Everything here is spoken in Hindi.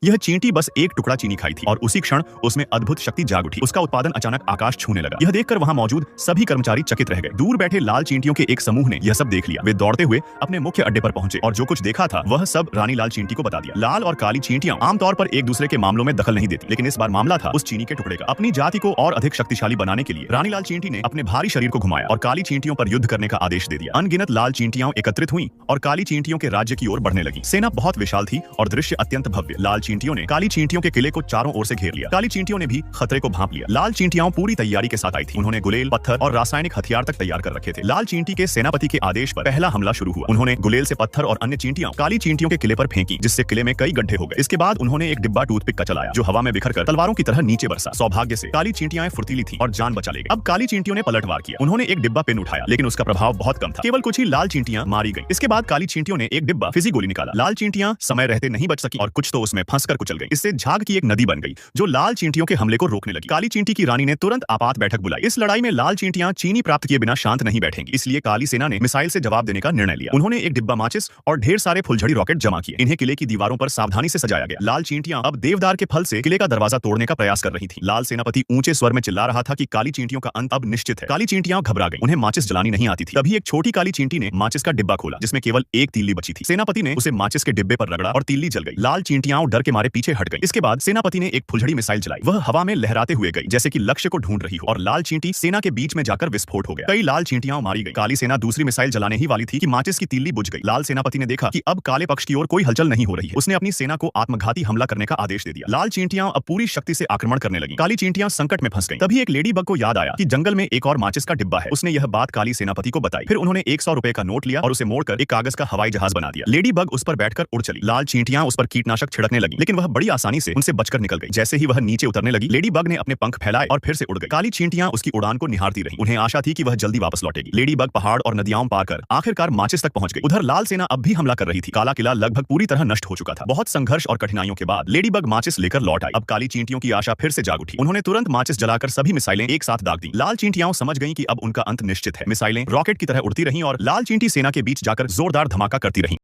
यह चींटी बस एक टुकड़ा चीनी खाई थी और उसी क्षण उसमें अद्भुत शक्ति जाग उठी। उसका उत्पादन अचानक आकाश छूने लगा। यह देखकर वहां मौजूद सभी कर्मचारी चकित रह गए। दूर बैठे लाल चींटियों के एक समूह ने यह सब देख लिया। वे दौड़ते हुए अपने मुख्य अड्डे पर पहुंचे और जो कुछ देखा था वह सब रानी लाल चींटी को बता दिया। लाल और काली चींटियां आमतौर पर एक दूसरे के मामलों में दखल नहीं देती, लेकिन इस बार मामला था उस चीनी के टुकड़े का। अपनी जाति को और अधिक शक्तिशाली बनाने के लिए रानी लाल चींटी ने अपने भारी शरीर को घुमाया और काली चींटियों पर युद्ध करने का आदेश दे दिया। अनगिनत लाल चींटियां एकत्रित हुईं और काली चींटियों के राज्य की ओर बढ़ने लगी। सेना बहुत विशाल थी और दृश्य अत्यंत भव्य। लाल चींटियों ने काली चींटियों के किले को चारों ओर से घेर लिया। काली चींटियों ने भी खतरे को भांप लिया। लाल चींटियां पूरी तैयारी के साथ आई थी। उन्होंने गुलेल, पत्थर और रासायनिक हथियार तक तैयार कर रखे थे। लाल चींटी के सेनापति के आदेश पर पहला हमला शुरू हुआ। उन्होंने गुलेल से पत्थर और अन्य चींटियां काली चींटियों के किले पर फेंकी, जिससे किले में कई गड्ढे हो गए। इसके बाद उन्होंने एक डिब्बा टूथपिक का चलाया जो हवा में बिखरकर तलवारों की तरह नीचे बरसा। सौभाग्य से काली चींटियां फुर्तीली थीं और जान बचा ले गई। अब काली चींटियों ने पलटवार किया। उन्होंने एक डिब्बा पेन उठाया, लेकिन उसका प्रभाव बहुत कम था। केवल कुछ ही लाल चींटियां मारी गई। इसके बाद काली चींटियों ने एक डिब्बा फिजी गोली निकाला। लाल चींटियां समय रहते नहीं बच सकी और कुछ तो उसमें फंसकर कुचल गई। इससे झाग की एक नदी बन गई जो लाल चींटियों के हमले को रोकने लगी। काली चींटी की रानी ने तुरंत आपात बैठक बुलाई। इस लड़ाई में लाल चींटियां चीनी प्राप्त किए बिना शांत नहीं बैठेंगी, इसलिए काली सेना ने मिसाइल से जवाब देने का निर्णय लिया। उन्होंने एक डिब्बा माचिस और ढेर सारे फुलझड़ी रॉकेट जमा किए। इन्हें किले की दीवारों पर सावधानी से सजाया गया। लाल चींटियां अब देवदार के फल से किले का दरवाजा तोड़ने का प्रयास कर रही थी। लाल सेनापति ऊंचे स्वर में चिल्ला रहा था कि काली चींटियों का अंत अब निश्चित है। काली चींटियां घबरा गईं। उन्हें माचिस जलानी नहीं आती थी। तभी एक छोटी काली चींटी ने माचिस का डिब्बा खोला, जिसमें केवल एक तीली बची थी। सेनापति ने उसे माचिस के डिब्बे पर रगड़ा और तीली जल गई। लाल चींटियां डर के मारे पीछे हट गईं। इसके बाद सेनापति ने एक फुलझड़ी मिसाइल चलाई। वह हवा में लहराते हुए गई, जैसे कि लक्ष्य को ढूंढ रही हो, और लाल चींटी सेना के बीच में जाकर विस्फोट हो गया। कई लाल चींटियां मारी गई। काली सेना दूसरी मिसाइल जलाने ही वाली थी कि माचिस की तीली बुझ गई। लाल सेनापति ने देखा कि अब काले पक्ष की ओर कोई हलचल नहीं हो रही है। उसने अपनी सेना को आत्मघाती हमला करने का आदेश दे दिया। लाल चींटियां अब पूरी शक्ति से आक्रमण करने लगी। काली चींटियां संकट में फंस गईं। तभी एक लेडी बग को याद आया कि जंगल में एक और माचिस का डिब्बा है। उसने यह बात काली सेनापति को बताई। फिर उन्होंने 100 रुपए का नोट लिया और उसे मोड़कर एक कागज का हवाई जहाज बना दिया। लेडी बग उस पर बैठकर उड़ चली। लाल चींटियां उस पर कीटनाशक छिड़कने लगी, लेकिन वह बड़ी आसानी से उनसे बचकर निकल गई। जैसे ही वह नीचे उतरने लगी, लेडी बग ने अपने पंख फैलाए और फिर से उड़ गई। काली चींटियां उसकी उड़ान को निहारती रहीं। उन्हें आशा थी कि वह जल्दी वापस लौटेगी। लेडी बग पहाड़ और नदियां पार कर आखिरकार माचिस तक पहुंच गई। उधर लाल सेना अब भी हमला कर रही थी। काला किला लगभग पूरी तरह नष्ट हो चुका था। बहुत संघर्ष और कठिनाइयों के बाद लेडी बग माचिस लेकर लौट आई। अब काली चींटियों की आशा फिर से जाग उठी। उन्होंने तुरंत माचिस जलाकर सभी मिसाइलें एक साथ दाग दी। लाल चींटियां समझ गईं कि अब उनका अंत निश्चित है। मिसाइलें रॉकेट की तरह उड़ती रहीं और लाल चींटी सेना के बीच जाकर जोरदार धमाका करती रहीं।